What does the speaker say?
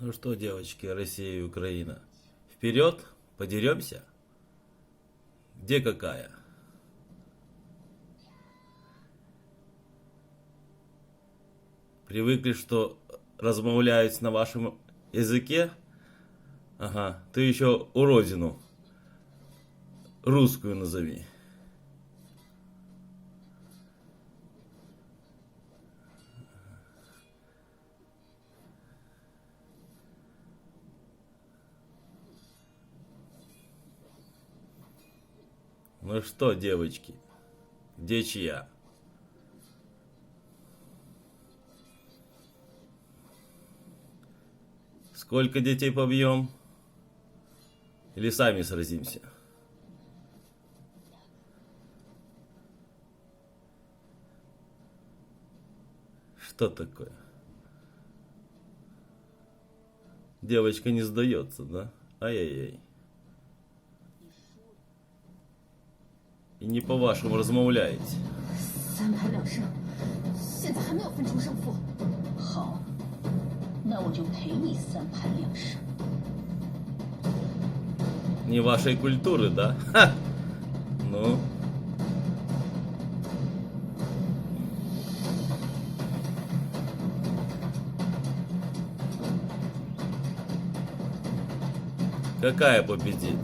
Ну что, девочки, Россия и Украина, вперед, подеремся? Где какая? Привыкли, что размовляют на вашем языке? Ага, ты еще уродину русскую назови. Ну что, девочки, где чья? Сколько детей побьем? Или сами сразимся? Что такое? Девочка не сдается, да? Ай-яй-яй. И не по-вашему размовляете. 3盘2胜，现在还没有分出胜负。好，那我就陪你3盘2胜。 Не вашей культуры, да? Ха! Ну. Какая победит?